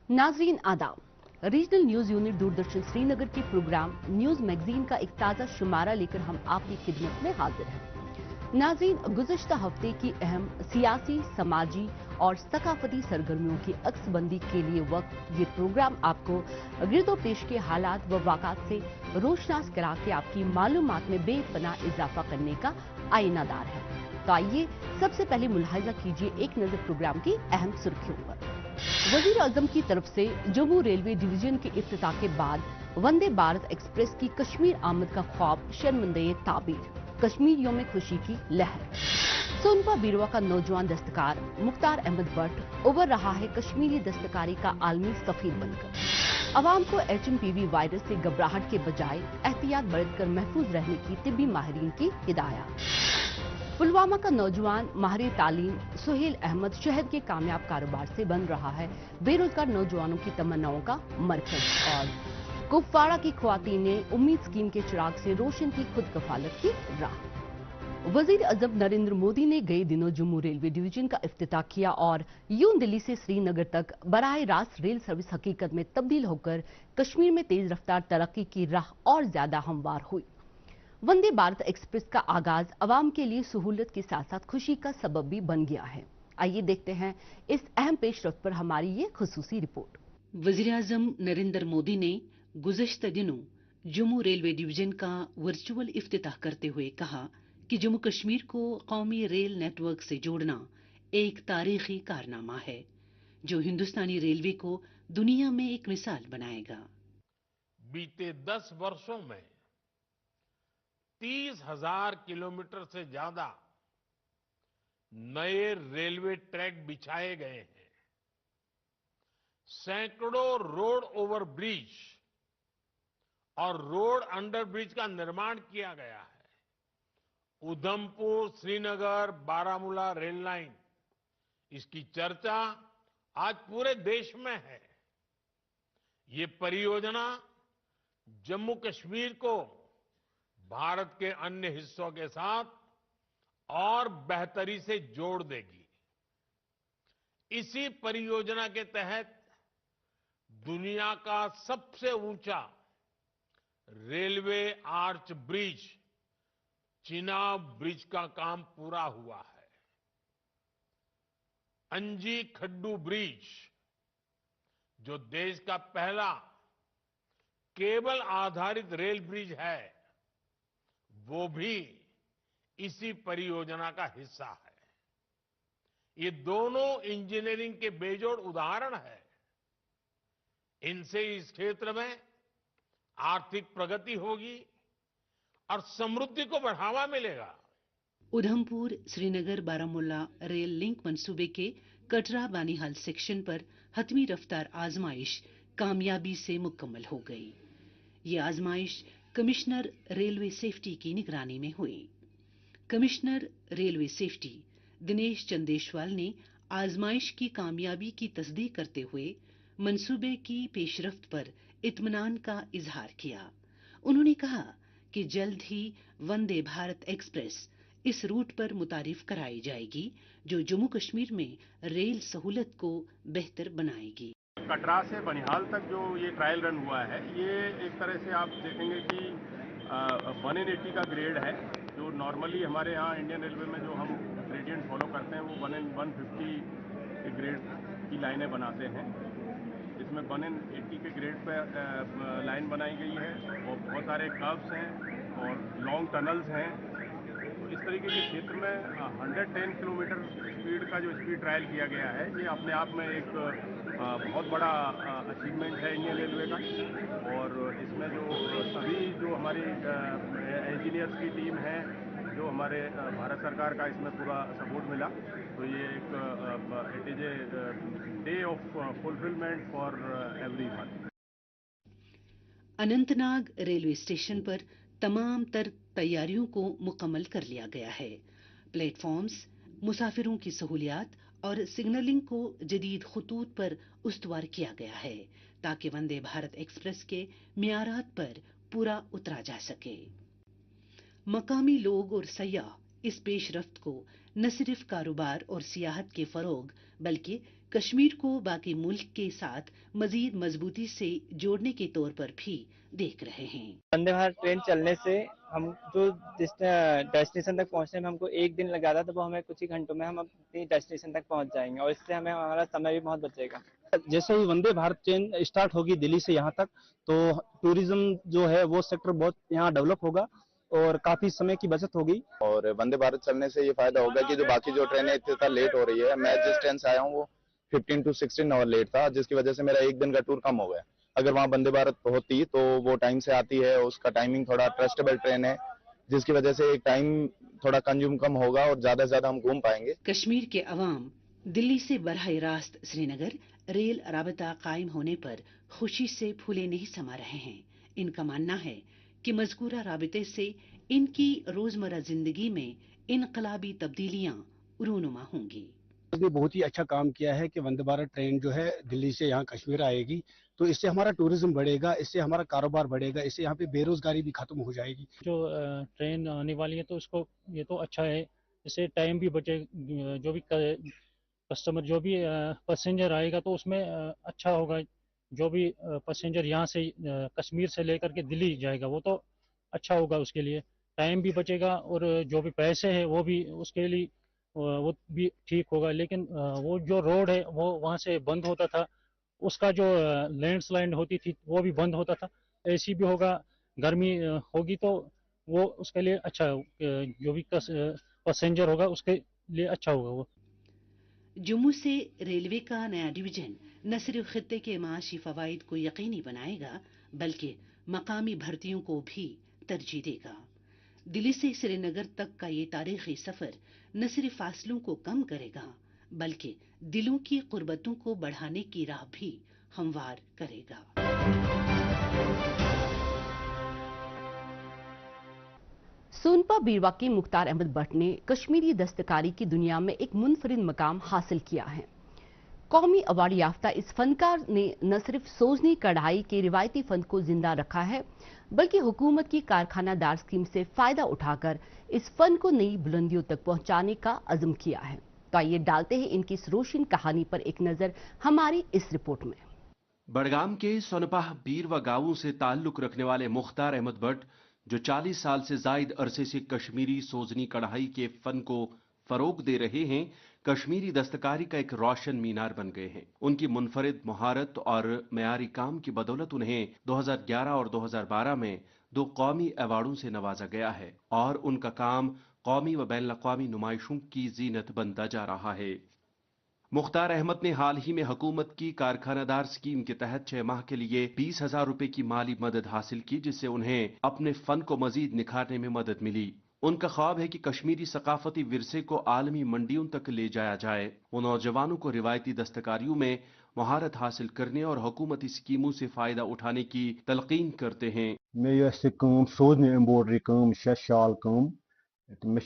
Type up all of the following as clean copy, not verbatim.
नाजरीन आदाब। Regional news unit Doordarshan Srinagar के प्रोग्राम न्यूज मैगजीन का एक ताज़ा शुमारा लेकर हम आपकी खिदमत में हाजिर हैं। नाजरीन, गुज़श्ता हफ्ते की अहम सियासी, समाजी और सकाफती सरगर्मियों की अक्सबंदी के लिए वक्त ये प्रोग्राम आपको गिरदो पेश के हालात व वाक़ात से रोशनास करा के आपकी मालूमात में बेपनाह इजाफा करने का आईनादार है। तो आइए सबसे पहले मुलाहिजा कीजिए एक नजर प्रोग्राम की अहम सुर्खियों पर। वजीर आजम की तरफ से जम्मू रेलवे डिवीजन के इफ्तिताह के बाद वंदे भारत एक्सप्रेस की कश्मीर आमद का ख्वाब शर्मंदे ताबीर, कश्मीरियों में खुशी की लहर। सोनपा बीरवा का नौजवान दस्तकार मुख्तार अहमद भट्ट उभर रहा है कश्मीरी दस्तकारी का आलमी सफीर बनकर। अवाम को HMPV वायरस से घबराहट के बजाय एहतियात बरतकर महफूज रहने की तिब्बी माहिरीन की हिदायत। पुलवामा का नौजवान माहिर तालीम सुहेल अहमद शहद के कामयाब कारोबार से बन रहा है बेरोजगार नौजवानों की तमन्नाओं का मरकज। और कुपवाड़ा की ख्वातीन ने उम्मीद स्कीम के चिराग से रोशन की खुद कफालत की राह। वजीर आजम नरेंद्र मोदी ने गए दिनों जम्मू रेलवे डिवीजन का इफ्तिताह किया और यूं दिल्ली से श्रीनगर तक बराह रास्त रेल सर्विस हकीकत में तब्दील होकर कश्मीर में तेज रफ्तार तरक्की की राह और ज्यादा हमवार हुई। वंदे भारत एक्सप्रेस का आगाज अवाम के लिए सहूलत के साथ साथ खुशी का सबब भी बन गया है। आइए देखते हैं इस अहम पेशरफ्त पर हमारी ये खुसूसी रिपोर्ट। वजीर आजम नरेंद्र मोदी ने गुज़श्ता दिनों जम्मू रेलवे डिवीजन का वर्चुअल इफ्तिताह करते हुए कहा कि जम्मू कश्मीर को कौमी रेल नेटवर्क से जोड़ना एक तारीखी कारनामा है जो हिंदुस्तानी रेलवे को दुनिया में एक मिसाल बनाएगा। बीते 10 वर्षों में 30,000 किलोमीटर से ज्यादा नए रेलवे ट्रैक बिछाए गए हैं। सैकड़ों रोड ओवर ब्रिज और रोड अंडर ब्रिज का निर्माण किया गया है। उधमपुर श्रीनगर बारामूला रेल लाइन, इसकी चर्चा आज पूरे देश में है। ये परियोजना जम्मू कश्मीर को भारत के अन्य हिस्सों के साथ और बेहतरी से जोड़ देगी। इसी परियोजना के तहत दुनिया का सबसे ऊंचा railway arch bridge Chenab bridge का काम पूरा हुआ है। अंजी खड्डू ब्रिज, जो देश का पहला केबल आधारित रेल ब्रिज है, वो भी इसी परियोजना का हिस्सा है। ये दोनों इंजीनियरिंग के बेजोड़ उदाहरण है। इनसे इस क्षेत्र में आर्थिक प्रगति होगी और समृद्धि को बढ़ावा मिलेगा। उधमपुर श्रीनगर बारामूला रेल लिंक मंसूबे के कटरा बानीहाल सेक्शन पर हतमी रफ्तार आजमाइश कामयाबी से मुकम्मल हो गई। ये आजमाइश कमिश्नर रेलवे सेफ्टी की निगरानी में हुई। कमिश्नर रेलवे सेफ्टी दिनेश चंदेशवाल ने आजमाइश की कामयाबी की तस्दीक करते हुए मंसूबे की पेशरफ्त पर इत्मीनान का इजहार किया। उन्होंने कहा कि जल्द ही वंदे भारत एक्सप्रेस इस रूट पर मुतारिफ कराई जाएगी जो जम्मू कश्मीर में रेल सहूलत को बेहतर बनाएगी। कटरा से बनिहाल तक जो ये ट्रायल रन हुआ है, ये एक तरह से आप देखेंगे कि 180 का ग्रेड है। जो नॉर्मली हमारे यहाँ इंडियन रेलवे में जो हम ग्रेडियंट फॉलो करते हैं वो 150 के ग्रेड की लाइनें बनाते हैं। इसमें 180 के ग्रेड पे लाइन बनाई गई है और बहुत सारे कर्व्स हैं और लॉन्ग टनल्स हैं। तो इस तरीके के क्षेत्र में 110 किलोमीटर स्पीड का जो स्पीड ट्रायल किया गया है, ये अपने आप में एक बहुत बड़ा अचीवमेंट है इंडियन रेलवे का। और इसमें जो सभी जो हमारी इंजीनियर्स की टीम है, जो हमारे भारत सरकार का इसमें पूरा सपोर्ट मिला, तो ये एक it is a day of fulfilment for everyone. Anantnag railway station पर तमाम तर तैयारियों को मुकम्मल कर लिया गया है। प्लेटफॉर्म्स, मुसाफिरों की सहूलियात और सिग्नलिंग को जदीद खतूत पर उस्तवार किया गया है ताकि वंदे भारत एक्सप्रेस के मियारात पर पूरा उतरा जा सके। मकामी लोग और सयाह इस पेशरफ्त को न सिर्फ कारोबार और सियाहत के फरोग बल्कि कश्मीर को बाकी मुल्क के साथ मजीद मजबूती से जोड़ने के तौर पर भी देख रहे हैं। वंदे भारत ट्रेन चलने से हम जो जिस डेस्टिनेशन तक पहुंचने में हमको एक दिन लगा था, तो वो हमें कुछ ही घंटों में हम अपनी डेस्टिनेशन तक पहुंच जाएंगे और इससे हमें हमारा समय भी बहुत बचेगा। जैसे ही वंदे भारत ट्रेन स्टार्ट होगी दिल्ली से यहाँ तक, तो टूरिज्म जो है वो सेक्टर बहुत यहाँ डेवलप होगा और काफी समय की बचत होगी। और वंदे भारत चलने से ये फायदा होगा कि जो बाकी जो ट्रेनें इतना लेट हो रही है, मैं जिस ट्रेन से आया हूँ वो 15 to 16 आवर लेट था, जिसकी वजह से मेरा एक दिन का टूर कम हो गया। अगर वहाँ वंदे भारत होती तो वो टाइम से आती है, उसका टाइमिंग थोड़ा ट्रस्टेबल ट्रेन है, जिसकी वजह से एक टाइम थोड़ा कंज्यूम कम होगा और ज्यादा से ज्यादा हम घूम पाएंगे। कश्मीर के अवाम दिल्ली से बरह रास्त श्रीनगर रेल राबता कायम होने पर खुशी से फूले नहीं समा रहे हैं। इनका मानना है कि मज़कूरा राबते से इनकी रोजमर्रा जिंदगी में इनकलाबी तब्दीलियां रूनुमा होंगी। उसने बहुत ही अच्छा काम किया है कि वंदे भारत ट्रेन जो है दिल्ली से यहाँ कश्मीर आएगी, तो इससे हमारा टूरिज्म बढ़ेगा, इससे हमारा कारोबार बढ़ेगा, इससे यहाँ पे बेरोजगारी भी खत्म हो जाएगी। जो ट्रेन आने वाली है तो इसको ये तो अच्छा है, इससे टाइम भी बचे, जो भी कस्टमर जो भी पैसेंजर आएगा तो उसमें अच्छा होगा। जो भी पैसेंजर यहाँ से कश्मीर से लेकर के दिल्ली जाएगा वो तो अच्छा होगा, उसके लिए टाइम भी बचेगा और जो भी पैसे हैं वो भी उसके लिए वो भी ठीक होगा। लेकिन वो जो रोड है वो वहाँ से बंद होता था, उसका जो लैंडस्लाइड होती थी वो भी बंद होता था। ऐसी भी होगा, गर्मी होगी तो वो उसके लिए अच्छा, जो भी पैसेंजर होगा उसके लिए अच्छा होगा वो। जम्मू से रेलवे का नया डिवीजन न सिर्फ खित्ते के माशी फवाइद को यकीनी बनाएगा बल्कि मकामी भर्तियों को भी तरजीह देगा। दिल्ली से श्रीनगर तक का ये तारीखी सफर न सिर्फ फासलों को कम करेगा बल्कि दिलों की कुर्बतों को बढ़ाने की राह भी हमवार करेगा। सोनपा बीरवा के मुख्तार अहमद भट्ट ने कश्मीरी दस्तकारी की दुनिया में एक मुनफरिद मकाम हासिल किया है। कौमी अवार्ड याफ्ता इस फनकार ने न सिर्फ सोजनी कढ़ाई के रिवायती फन को जिंदा रखा है बल्कि हुकूमत की कारखानादार स्कीम से फायदा उठाकर इस फन को नई बुलंदियों तक पहुंचाने का अज़्म किया है। तो आइए डालते हैं इनकी इस रोशन कहानी पर एक नजर हमारी इस रिपोर्ट में। बड़गाम के सोनपाह बीरवा गांवों से ताल्लुक रखने वाले मुख्तार अहमद भट्ट, जो 40 साल से जायद अरसे से कश्मीरी सोजनी कढ़ाई के फन को फरोग दे रहे हैं, कश्मीरी दस्तकारी का एक रोशन मीनार बन गए हैं। उनकी मुनफरिद महारत और मयारी काम की बदौलत उन्हें 2011 और 2012 में 2 कौमी अवार्डों से नवाजा गया है और उनका काम कौमी व बैन अवी नुमाइशों की जीनत बनता जा रहा है। मुख्तार अहमद ने हाल ही में हुकूमत की कारखानादार स्कीम के तहत 6 माह के लिए 20,000 रुपए की माली मदद हासिल की, जिससे उन्हें अपने फन को मजीद निखारने में मदद मिली। उनका ख्वाब है कि कश्मीरी सकाफती विरसे को आलमी मंडियों तक ले जाया जाए। वो नौजवानों को रिवायती दस्तकारियों में महारत हासिल करने और हुकूमती स्कीमों से फायदा उठाने की तलकीन करते हैं। मैं सोजनी एम्ब्रॉयडरी काम शाल काम मे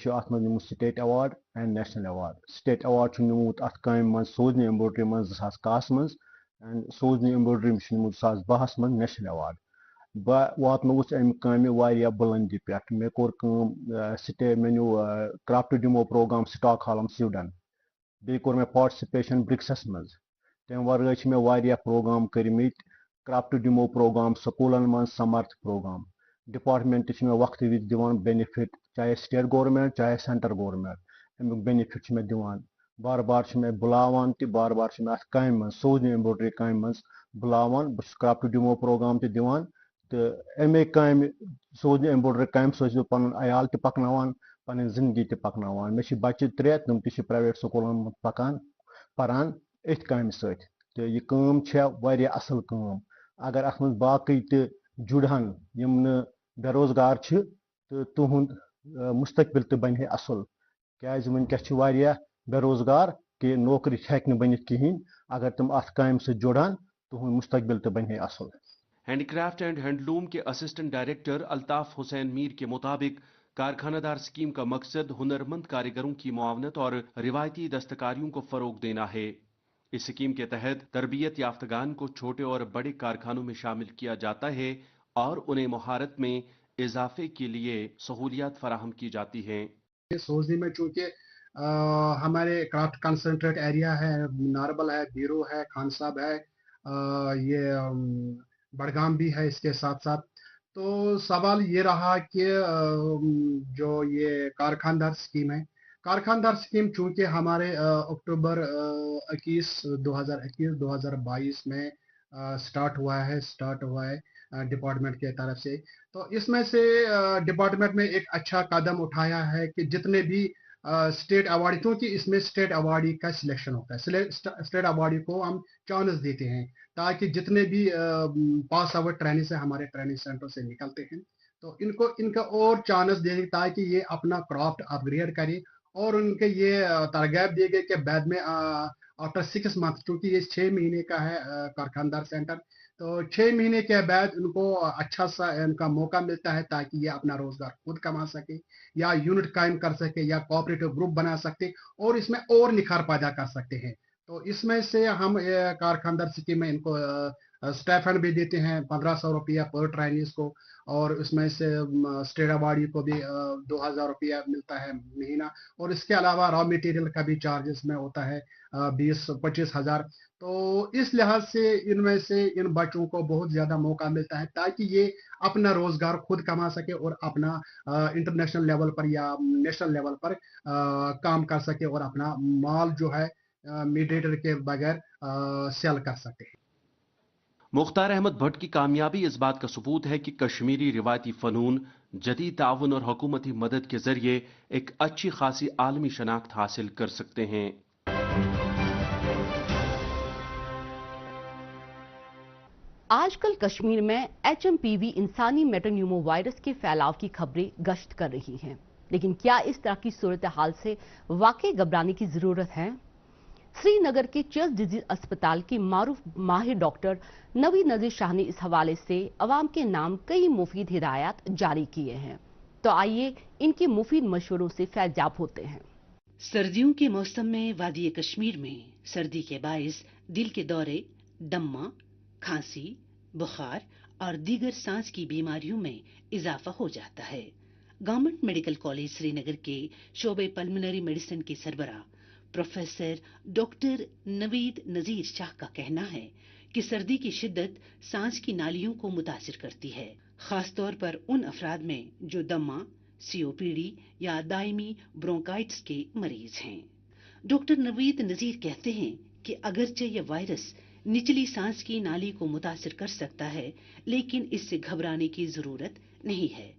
state award and national award. State award निमुत अत काम मज सोजनी एम्ब्रॉयडरी मज 2010 मज एंड सोजनी एम्ब्रॉयडरी निमुत 2012 मज नेशनल अवार्ड। बह वातनोस अमि कामि वारिया बुलंदी पे। मे कोर मे new craft demo programme Stockholm Sweden. बे कोर मे पार्टिसिपेशन ब्रिक्सस मज। तम वर्गे मे वारिया प्रोग्राम करमित, क्राफ्ट डेमो प्रोग्राम स्कूलन मज, समर्थ प्रोग्राम। डिपार्टमेंट मे वक्त विज दिवान बेनिफिट, चाहे स्टेट गवर्नमेंट चाहे सेंटर गवर्नमेंट, अमुक बेनिफिट मे दिवान। बार बार मे बुलावान ते बार बार मे अत काम मज सोजनी एम्ब्रॉयडरी काम मज बुलावान। बस क्राफ्ट डेमो प्रोग्राम ते दिवान। तो अमे काम सोजनी एम्ब्रॉयडरी काम सो पन अयाल ते पकनावान, पन जिंदगी ते पकनावान। मे बच्चे 3 तम ते प्राइवेट स्कूलन पकान परान एथ काम सत। तो यह काम वारिया असल काम। अगर अत मज बाकी ते जुड़हन यम न बेरोजगार तो तुहुंद मुस्तकबिल ते बन असल। क्या वनकस वारिया बेरोजगार कि नौकरी हेक न बनित कहीं। अगर तुम अत काम से जुड़ान तुहुंद मुस्तकबिल ते बन असल। हैंडीक्राफ्ट एंड हैंडलूम के असिस्टेंट डायरेक्टर अल्ताफ हुसैन मीर के मुताबिक कारखानादार स्कीम का मकसद हुनरमंद कारीगरों की मुआवनत और रिवायती दस्तकारियों को फरोग देना है। इस स्कीम के तहत तरबियत याफ्तगान को छोटे और बड़े कारखानों में शामिल किया जाता है और उन्हें महारत में इजाफे के लिए सहूलियात फराहम की जाती हैं। सोजनी में चूंकि हमारे क्राफ्ट कंसंट्रेट एरिया है, नारबल है, बीरू है, खान साहब है, ये बड़गाम भी है इसके साथ साथ। तो सवाल ये रहा कि जो ये कारखानदार स्कीम है, कारखानदार स्कीम चूंकि हमारे अक्टूबर 2022 में स्टार्ट हुआ है डिपार्टमेंट के तरफ से। तो इसमें से डिपार्टमेंट में एक अच्छा कदम उठाया है कि जितने भी स्टेट अवार्डी, क्योंकि इसमें स्टेट अवार्डी का सिलेक्शन होता है, स्टेट अवार्डी को हम चांस देते हैं ताकि जितने भी पास आउट ट्रेनिंग से हमारे ट्रेनिंग सेंटर से निकलते हैं तो इनका और चांस दें ताकि ये अपना क्राफ्ट अपग्रेड करें, और उनके ये तरगैब दिए गए कि बाद में आफ्टर 6 मंथ, क्योंकि ये 6 महीने का है कारखानदार सेंटर, तो 6 महीने के बाद उनको अच्छा सा इनका मौका मिलता है ताकि ये अपना रोजगार खुद कमा सके या यूनिट कायम कर सके या कोऑपरेटिव ग्रुप बना सकते और इसमें और निखार पैदा कर सकते हैं। तो इसमें से हम कारखानदार स्कीम में इनको स्टाइपेंड भी देते हैं 1500 रुपया पर ट्रेनिंग्स को, और उसमें से स्टेट अवार्डी को भी 2000 रुपया मिलता है महीना, और इसके अलावा रॉ मटेरियल का भी चार्जेस में होता है 20-25 हज़ार। तो इस लिहाज से इनमें से इन बच्चों को बहुत ज़्यादा मौका मिलता है ताकि ये अपना रोजगार खुद कमा सके और अपना इंटरनेशनल लेवल पर या नेशनल लेवल पर काम कर सके और अपना माल जो है मीडिएटर के बगैर सेल कर सकते हैं। मुख्तार अहमद भट्ट की कामयाबी इस बात का सबूत है कि कश्मीरी रिवायती फनून जदीद ताउन और हुकूमती मदद के जरिए एक अच्छी खासी आलमी शनाख्त हासिल कर सकते हैं। आजकल कश्मीर में HMPV इंसानी मेटान्यूमो वायरस के फैलाव की खबरें गश्त कर रही हैं, लेकिन क्या इस तरह की सूरत हाल से वाकई घबराने की जरूरत है? श्रीनगर के चेस्ट डिजीज अस्पताल के मारूफ माहिर डॉक्टर नवीद नजीर शाह ने इस हवाले से अवाम के नाम कई मुफीद हिदायत जारी किए हैं। तो आइए इनके मुफीद मशवरों से फैजाब होते हैं। सर्दियों के मौसम में वादी कश्मीर में सर्दी के बायस दिल के दौरे, दम्मा, खांसी, बुखार और दीगर सांस की बीमारियों में इजाफा हो जाता है। गवर्नमेंट मेडिकल कॉलेज श्रीनगर के शोबे पल्मोनरी मेडिसिन के सरबराह प्रोफेसर डॉक्टर नवीद नजीर शाह का कहना है कि सर्दी की शिद्दत सांस की नालियों को मुतासिर करती है, खासतौर पर उन अफराद में जो दमा, COPD या दायमी ब्रोंकाइटिस के मरीज हैं। डॉक्टर नवीद नजीर कहते हैं कि अगरचे यह वायरस निचली सांस की नाली को मुतासिर कर सकता है, लेकिन इससे घबराने की जरूरत नहीं है।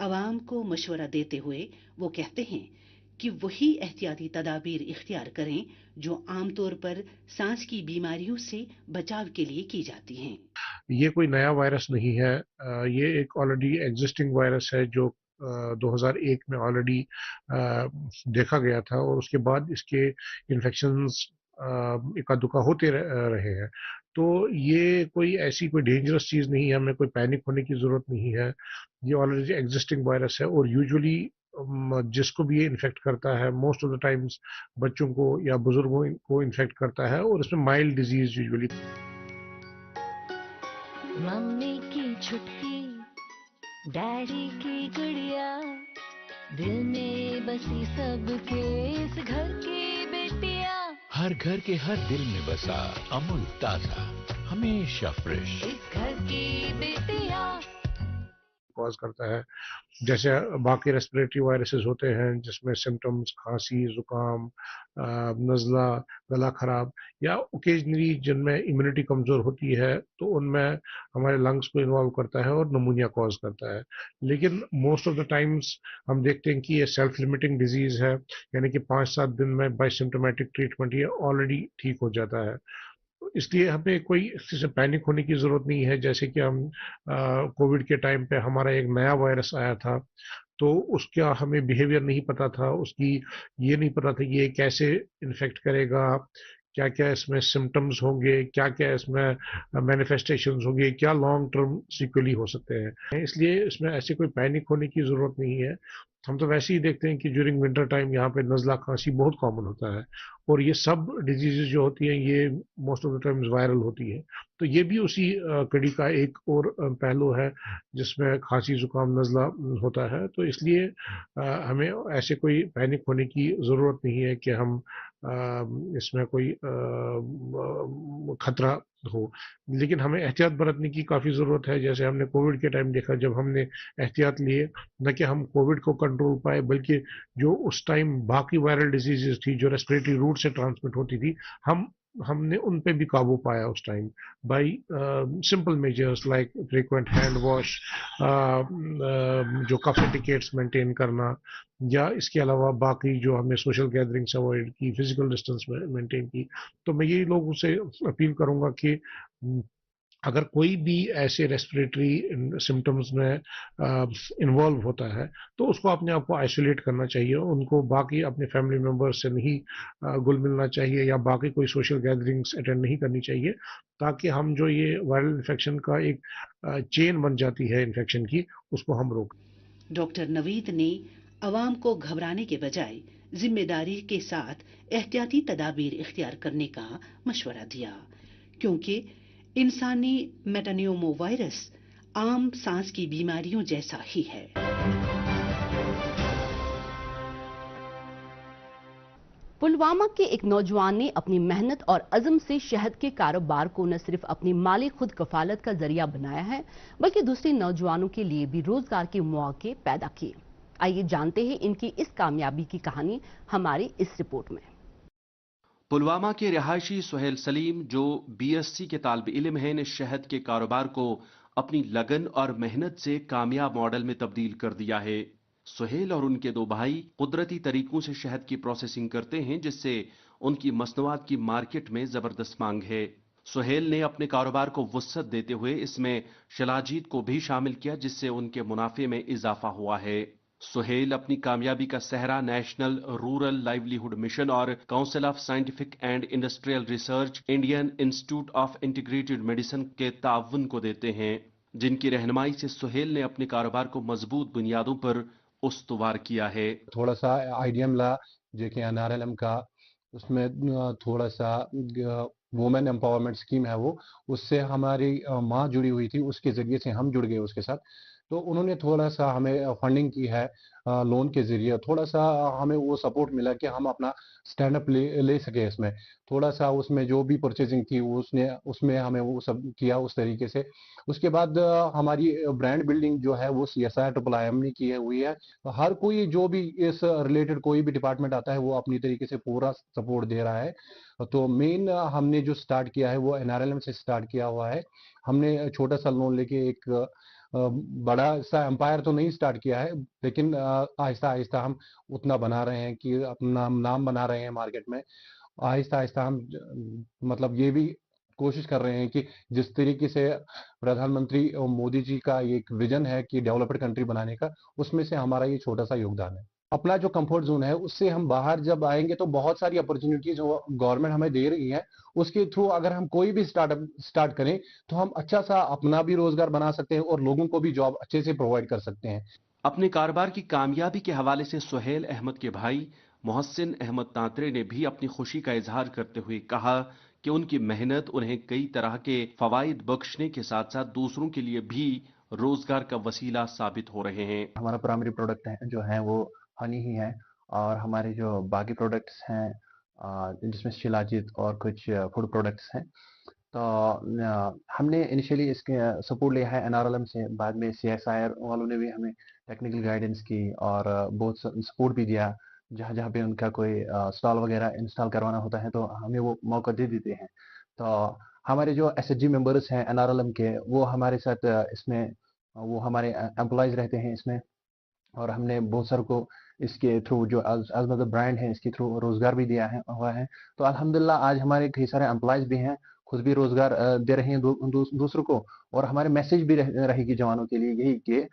अवाम को मशवरा देते हुए वो कहते हैं कि वही एहतियाती तदाबीर इख्तियार करें जो आमतौर पर सांस की बीमारियों से बचाव के लिए की जाती हैं। ये कोई नया वायरस नहीं है, ये एक ऑलरेडी एग्जिस्टिंग वायरस है जो 2001 में ऑलरेडी देखा गया था और उसके बाद इसके इन्फेक्शंस इक्का दुक्का होते रहे हैं। तो ये कोई ऐसी कोई डेंजरस चीज़ नहीं है, हमें कोई पैनिक होने की ज़रूरत नहीं है। ये ऑलरेडी एग्जिस्टिंग वायरस है और यूजुअली जिसको भी ये इन्फेक्ट करता है मोस्ट ऑफ द टाइम्स बच्चों को या बुजुर्गों को इन्फेक्ट करता है और इसमें माइल्ड डिजीज यूजुअली। मम्मी की छुटकी, डैडी की गुड़िया, दिल में बसी सबके इस घर की बेटियां। हर घर के हर दिल में बसा अमूल ताजा, हमेशा फ्रेश। इस घर की बेटियां कॉज करता है, जैसे बाकी रेस्पिरेटरी वायरसेस होते हैं जिसमें सिम्टम्स खांसी, जुकाम, नज़ला, गला खराब या ओकेजनली जिनमें इम्यूनिटी कमज़ोर होती है तो उनमें हमारे लंग्स को इन्वॉल्व करता है और नमूनिया कॉज करता है। लेकिन मोस्ट ऑफ द टाइम्स हम देखते हैं कि ये सेल्फ लिमिटिंग डिजीज़ है, यानी कि 5-7 दिन में बाय सिम्टोमेटिक ट्रीटमेंट ये ऑलरेडी ठीक हो जाता है। इसलिए हमें कोई इससे पैनिक होने की ज़रूरत नहीं है। जैसे कि हम कोविड के टाइम पे हमारा एक नया वायरस आया था तो उसका हमें बिहेवियर नहीं पता था, उसकी ये नहीं पता था कि ये कैसे इन्फेक्ट करेगा, क्या क्या इसमें सिम्टम्स होंगे, क्या क्या इसमें मैनिफेस्टेशंस होंगे, क्या लॉन्ग टर्म सीक्वली हो सकते हैं। इसलिए इसमें ऐसे कोई पैनिक होने की ज़रूरत नहीं है। हम तो वैसे ही देखते हैं कि ड्यूरिंग विंटर टाइम यहाँ पे नज़ला खांसी बहुत कॉमन होता है, और ये सब डिजीज़ जो होती हैं ये most of the times viral होती है। तो ये भी उसी कड़ी का एक और पहलू है जिसमें खांसी जुकाम नज़ला होता है। तो इसलिए हमें ऐसे कोई पैनिक होने की ज़रूरत नहीं है कि हम इसमें कोई खतरा हो, लेकिन हमें एहतियात बरतने की काफ़ी ज़रूरत है। जैसे हमने कोविड के टाइम देखा, जब हमने एहतियात लिए, न कि हम कोविड को कंट्रोल पाए, बल्कि जो उस टाइम बाकी वायरल डिजीजेस थी जो रेस्पिरेटरी रूट से ट्रांसमिट होती थी, हमने उन पे भी काबू पाया उस time bye simple measures like frequent hand wash, जो कफ एटिकेट्स मेंटेन करना, या इसके अलावा बाकी जो हमने सोशल गैदरिंग्स अवॉइड की, फिजिकल डिस्टेंस मेंटेन की। तो मैं यही लोगों से अपील करूंगा कि अगर कोई भी ऐसे रेस्पिरेटरी सिम्टम्स में इन्वॉल्व होता है तो उसको अपने आप को आइसोलेट करना चाहिए, उनको बाकी अपने फैमिली मेम्बर्स से नहीं घुल मिलना चाहिए, या बाकी कोई सोशल गैदरिंग्स अटेंड नहीं करनी चाहिए, ताकि हम जो ये वायरल इन्फेक्शन का एक चेन बन जाती है इन्फेक्शन की, उसको हम रोक। डॉक्टर नवीद ने आवाम को घबराने के बजाय जिम्मेदारी के साथ एहतियाती तदाबीर इख्तियार करने का मशवरा दिया, क्योंकि इंसानी मेटानियोमो वायरस आम सांस की बीमारियों जैसा ही है। पुलवामा के एक नौजवान ने अपनी मेहनत और अज़म से शहद के कारोबार को न सिर्फ अपनी माली खुद कफालत का जरिया बनाया है, बल्कि दूसरे नौजवानों के लिए भी रोजगार के मौके पैदा किए। आइए जानते हैं इनकी इस कामयाबी की कहानी हमारी इस रिपोर्ट में। पुलवामा के रिहायशी सुहेल सलीम, जो बीएससी के तालिब इल्म हैं, ने शहद के कारोबार को अपनी लगन और मेहनत से कामयाब मॉडल में तब्दील कर दिया है। सुहेल और उनके दो भाई कुदरती तरीकों से शहद की प्रोसेसिंग करते हैं, जिससे उनकी मसनूआत की मार्केट में जबरदस्त मांग है। सुहेल ने अपने कारोबार को वुसअत देते हुए इसमें शिलाजीत को भी शामिल किया, जिससे उनके मुनाफे में इजाफा हुआ है। सुहेल अपनी कामयाबी का सेहरा नेशनल रूरल लाइवलीहुड मिशन और council of scientific and industrial research, Indian institute of integrated medicine के ताउन को देते हैं, जिनकी रहनुमाई से सुहेल ने अपने कारोबार को मजबूत बुनियादों पर उस्तवार किया है। थोड़ा सा आइडिया मिला जो कि NRLM का, उसमें थोड़ा सा वुमेन एम्पावरमेंट स्कीम है वो, उससे हमारी माँ जुड़ी हुई थी, उसके ज़रिए से हम जुड़ गए उसके साथ। तो उन्होंने थोड़ा सा हमें फंडिंग की है लोन के ज़रिए, थोड़ा सा हमें वो सपोर्ट मिला कि हम अपना स्टैंड अप ले सके इसमें। थोड़ा सा उसमें जो भी परचेजिंग थी उसमें हमें वो सब किया उस तरीके से। उसके बाद हमारी ब्रांड बिल्डिंग जो है वो CSI IIIM ने की हुई है। हर कोई जो भी इस रिलेटेड कोई भी डिपार्टमेंट आता है वो अपनी तरीके से पूरा सपोर्ट दे रहा है। तो मेन हमने जो स्टार्ट किया है वो NRLM से स्टार्ट किया हुआ है। हमने छोटा सा लोन लेके एक बड़ा सा एम्पायर तो नहीं स्टार्ट किया है, लेकिन आहिस्ता आहिस्ता हम उतना बना रहे हैं कि अपना नाम बना रहे हैं मार्केट में। आहिस्ता आहिस्ता हम मतलब ये भी कोशिश कर रहे हैं कि जिस तरीके से प्रधानमंत्री मोदी जी का एक विजन है कि डेवलप्ड कंट्री बनाने का, उसमें से हमारा ये छोटा सा योगदान है। अपना जो कंफर्ट जोन है उससे हम बाहर जब आएंगे तो बहुत सारी अपॉर्चुनिटीज गवर्नमेंट हमें दे रही है, उसके थ्रू अगर हम कोई भी स्टार्ट करें तो हम अच्छा सा अपना भी रोजगार बना सकते हैं और लोगों को भी जॉब अच्छे से प्रोवाइड कर सकते हैं। अपने कारोबार की कामयाबी के हवाले से सुहेल अहमद के भाई मोहसिन अहमद तांतरे ने भी अपनी खुशी का इजहार करते हुए कहा कि उनकी मेहनत उन्हें कई तरह के फवाइद बख्शने के साथ साथ दूसरों के लिए भी रोजगार का वसीला साबित हो रहे हैं। हमारा प्राइमरी प्रोडक्ट है जो है वो हनी ही है, और हमारे जो बाकी प्रोडक्ट्स हैं जिसमें शिलाजीत और कुछ फूड प्रोडक्ट्स हैं। तो हमने इनिशियली इसके सपोर्ट लिया है NRLM से, बाद में CSI वालों ने भी हमें टेक्निकल गाइडेंस की और बहुत सपोर्ट भी दिया। जहाँ जहाँ पे उनका कोई स्टॉल वगैरह इंस्टॉल करवाना होता है तो हमें वो मौका दे देते हैं। तो हमारे जो SHG मेंबर्स हैं NRLM के, वो हमारे साथ इसमें वो हमारे एम्प्लॉयज़ रहते हैं इसमें, और हमने बहुत सारों को इसके थ्रू जो अज़मत ब्रांड है इसके थ्रू रोज़गार भी दिया है हुआ है। तो अल्हम्दुलिल्लाह आज हमारे कई सारे एम्प्लॉयज़ भी हैं, खुद भी रोज़गार दे रहे हैं दूसरों को। और हमारे मैसेज भी रहेगी जवानों के लिए यही कि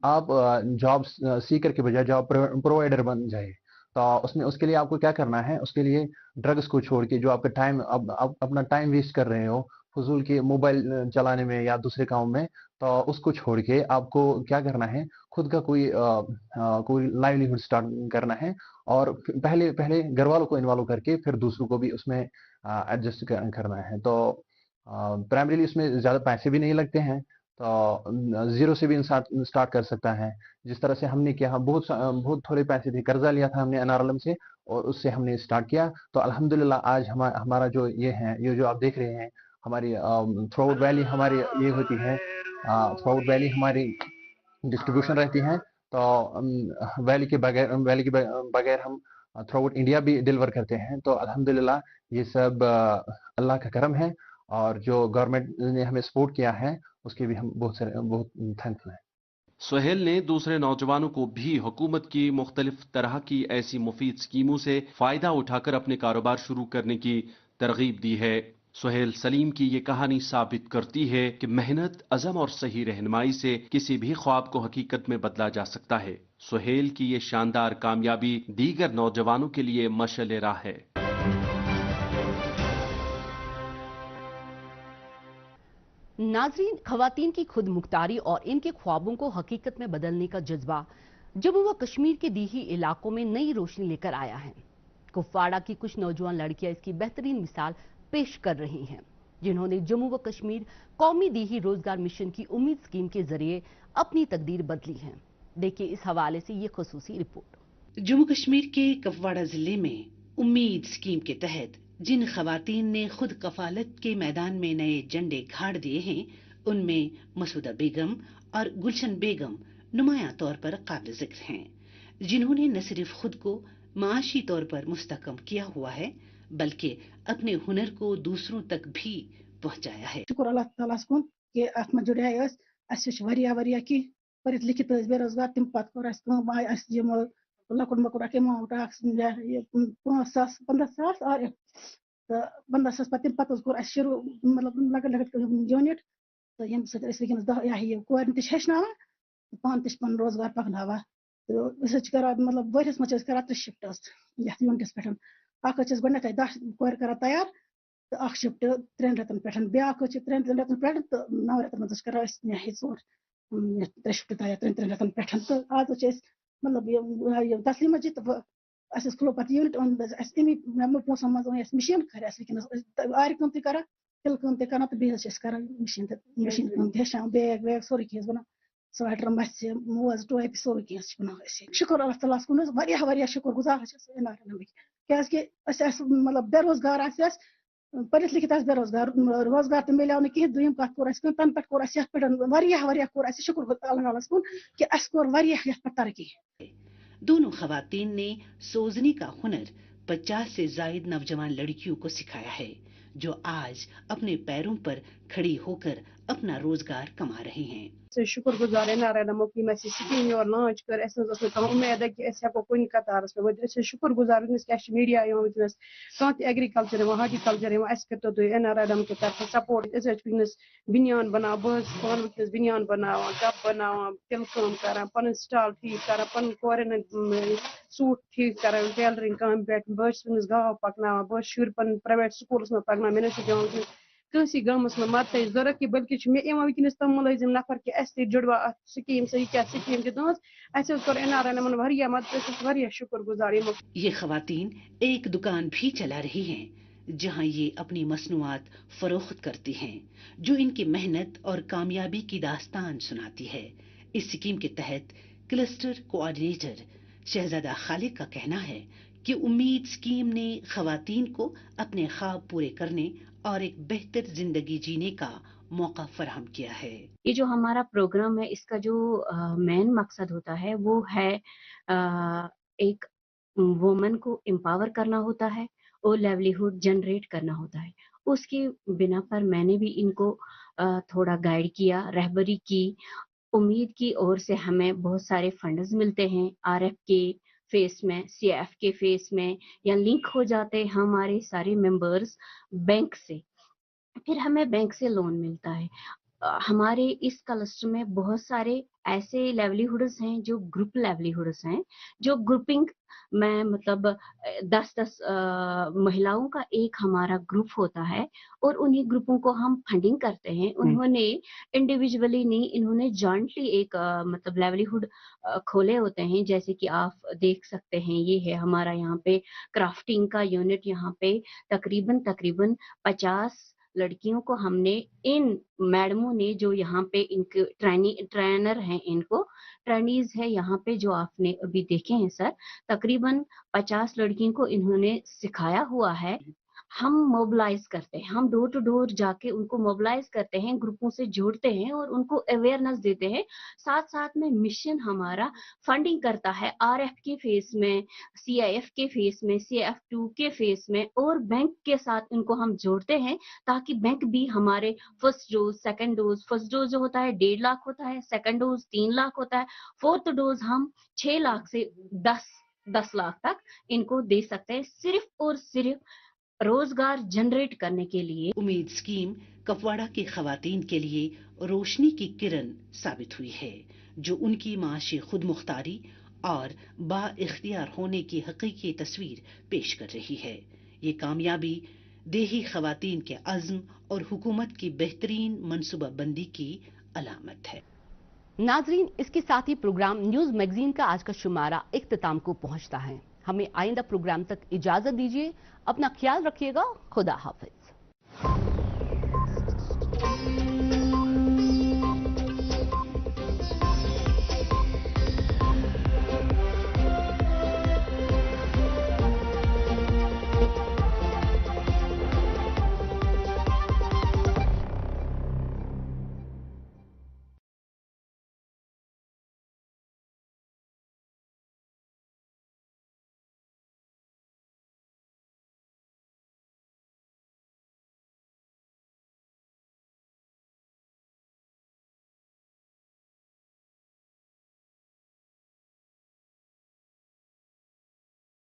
आप जॉब सीकर के बजाय जॉब प्रोवाइडर बन जाए। तो उसमें उसके लिए आपको क्या करना है, उसके लिए ड्रग्स को छोड़ के जो आपका टाइम अब अपना टाइम वेस्ट कर रहे हो फजूल के मोबाइल चलाने में या दूसरे काम में, तो उसको छोड़ के आपको क्या करना है, खुद का कोई लाइवलीहुड स्टार्ट करना है और पहले पहले घर वालों को इन्वॉल्व करके फिर दूसरों को भी उसमें एडजस्ट करना है। तो प्राइमरीली उसमें ज़्यादा पैसे भी नहीं लगते हैं, तो जीरो से भी इंसान स्टार्ट कर सकता है। जिस तरह से हमने किया, बहुत थोड़े पैसे थे, कर्जा लिया था हमने एनआरएलएम से और उससे हमने स्टार्ट किया। तो अल्हम्दुलिल्लाह आज हमारा जो ये जो आप देख रहे हैं, हमारी थ्रू आउट वैली हमारी ये होती है, थ्रू आउट वैली हमारी डिस्ट्रीब्यूशन रहती है। तो वैली के बगैर हम थ्रू आउट इंडिया भी डिलीवर करते हैं। तो अल्हम्दुलिल्लाह ये सब अल्लाह का करम है और जो गवर्नमेंट ने हमें सपोर्ट किया है उसके भी हम बहुत थैंकफुल हैं। सुहेल ने दूसरे नौजवानों को भी हुकूमत की मुख्तलिफ तरह की ऐसी मुफीद स्कीमों से फायदा उठाकर अपने कारोबार शुरू करने की तरगीब दी है। सुहेल सलीम की ये कहानी साबित करती है कि मेहनत, अज़म और सही रहनुमाई से किसी भी ख्वाब को हकीकत में बदला जा सकता है। सुहेल की ये शानदार कामयाबी दीगर नौजवानों के लिए मशअल राह है। नाजरीन, खवातीन की खुद मुख्तारी और इनके ख्वाबों को हकीकत में बदलने का जज्बा जम्मू व कश्मीर के दीही इलाकों में नई रोशनी लेकर आया है। कुपवाड़ा की कुछ नौजवान लड़कियां इसकी बेहतरीन मिसाल पेश कर रही हैं, जिन्होंने जम्मू व कश्मीर कौमी दीही रोजगार मिशन की उम्मीद स्कीम के जरिए अपनी तकदीर बदली है। देखिए इस हवाले से ये खुसूसी रिपोर्ट। जम्मू कश्मीर के कुपवाड़ा जिले में उम्मीद स्कीम के तहत जिन खवातीन ने खुद कफालत के मैदान में नए झंडे गाड़ दिए हैं, उनमें मसूदा बेगम और गुलशन बेगम नुमायां तौर पर काबिल जिक्र हैं, जिन्होंने न सिर्फ खुद को माशी तौर पर मुस्तकम किया हुआ है, बल्कि अपने हुनर को दूसरों तक भी पहुंचाया है। शुक्र अल्लाह ताला कुन कि अत में जुड़े अस वारिया की पढ़ित लिखित बेरोजगार तिम पत कोर अस यम लकुट मकुट अमाउंट 5,000-15,000 और 15,000 तिम पत कोर शुरू मतलब लकट लकट यूनिट तो यम वनस दह कोर हेचना पान पन रोजगार पकना। तो कर मतलब वरियस मज कर 3 शिफ्ट यूनिटस पे गोत 10 कोर कर तैयार तो शिफ्ट 3 रतन पे ब्या 3 रतन पे तो 9 रतन मज कर 3 शिफ्ट तैयार 3 रतन पे। तो आज मतलब तस्लीम मजिद अस खुलो पे यूनिट अमी पोसों मज मशीन खर आर कम तक तिल कम तक तो बेस कर मशीन कम हेचान बैग वैग सोरे चीज बना स्वेटर मस मोज टोप सोरे चीज बना। शुक्र अल्लाह ताला कुन वारिया शुक्र गुजार क्या मतलब बेरोजगार पढ़ित लिखित बेरोजगार रोजगार तो मिलो कहीं दुम कत कोर तन पे कोर कोर शुक्र अल्लाह कुन कि कोर तरक्की। दोनों खवातीन ने सोजनी का हुनर 50 से जायद नौजवान लड़कियों को सिखाया है, जो आज अपने पैरों पर खड़ी होकर अपना रोजगार कमा रही हैं। शुक्र गुजार एनआरएलएम की मैं स्कीम और लॉन्च कर उम्मीद है कि हेको कुन कतारस पे वो शुक्र गुजार मीडिया कह एग्रीकल्चर हार्टिकल्चर कर तो एनआरएलएम की तरफ सपोर्ट वनस बनियान बना बस पान वनस बनियान बना कप बना तिल कम कर पन स्टॉल ठीक कर पन कोरन सूट ठीक कर टेलरिंग कम पे बस वनस गाँव पकना बस शुर पन प्राइवेट स्कूल्स में पकना मे दिवान कंसी गामस में मत जरूरत की बल्कि वनस तम मुलजिम नफर कि अस जुड़वा स्कीम से क्या स्कीम कर एनआरएलएम मदद शुक्र गुजार। ये खवातीन एक दुकान भी चला रही हैं, जहां ये अपनी मसनूआत फरोख्त करती हैं, जो इनकी मेहनत और कामयाबी की दास्तान सुनाती है। इस स्कीम के तहत क्लस्टर कोऑर्डिनेटर शहजादा खालिद का कहना है कि उम्मीद स्कीम ने खवातीन को अपने ख्वाब पूरे करने और एक बेहतर जिंदगी जीने का मौका फराहम किया है। ये जो हमारा प्रोग्राम है, इसका जो मेन मकसद होता है वो है एक वुमन को एम्पावर करना होता है और लाइवलीहुड जनरेट करना होता है। उसके बिना पर मैंने भी इनको थोड़ा गाइड किया, रहबरी की। उम्मीद की ओर से हमें बहुत सारे फंड्स मिलते हैं, आरएफ के फेस में, सीएफ के फेस में, या लिंक हो जाते हैं हमारे सारे मेंबर्स बैंक से, फिर हमें बैंक से लोन मिलता है। हमारे इस क्लस्टर में बहुत सारे ऐसे लाइवलीहुड्स हैं जो ग्रुप लाइवलीहुड्स हैं, जो ग्रुपिंग में मतलब 10-10 महिलाओं का एक हमारा ग्रुप होता है और उन्हीं ग्रुपों को हम फंडिंग करते हैं। उन्होंने इंडिविजुअली नहीं, इन्होंने जॉइंटली एक मतलब लाइवलीहुड खोले होते हैं। जैसे कि आप देख सकते हैं, ये है हमारा यहाँ पे क्राफ्टिंग का यूनिट। यहाँ पे तकरीबन 50 लड़कियों को हमने, इन मैडमों ने जो यहाँ पे इनके ट्रेनर हैं, इनको ट्रेनीज है यहाँ पे जो आपने अभी देखे हैं सर, तकरीबन 50 लड़कियों को इन्होंने सिखाया हुआ है। हम मोबिलाइज करते हैं, हम डोर टू डोर जाके उनको मोबिलाइज करते हैं, ग्रुपों से जोड़ते हैं और उनको अवेयरनेस देते हैं। साथ साथ में मिशन हमारा फंडिंग करता है RF के फेस में, CIF के फेस में, CIF2 के फेस में, और बैंक के साथ इनको हम जोड़ते हैं ताकि बैंक भी हमारे first dose, second dose, first dose जो होता है 1.5 लाख होता है, सेकंड डोज 3 लाख होता है, फोर्थ डोज हम 6 लाख से 10 लाख तक इनको दे सकते हैं, सिर्फ और सिर्फ रोजगार जनरेट करने के लिए। उम्मीद स्कीम कपवाड़ा की खवातीन के लिए रोशनी की किरण साबित हुई है, जो उनकी माशी खुद मुख्तारी और बाइख्तियार होने की हकीकी तस्वीर पेश कर रही है। ये कामयाबी देही खवातीन के अज़्म और हुकूमत की बेहतरीन मनसूबाबंदी की अलामत है। नाजरीन, इसके साथ ही प्रोग्राम न्यूज मैगजीन का आज का शुमारा इख्तिताम को पहुंचता है। हमें आइंदा प्रोग्राम तक इजाजत दीजिए। अपना ख्याल रखिएगा। खुदा हाफिज।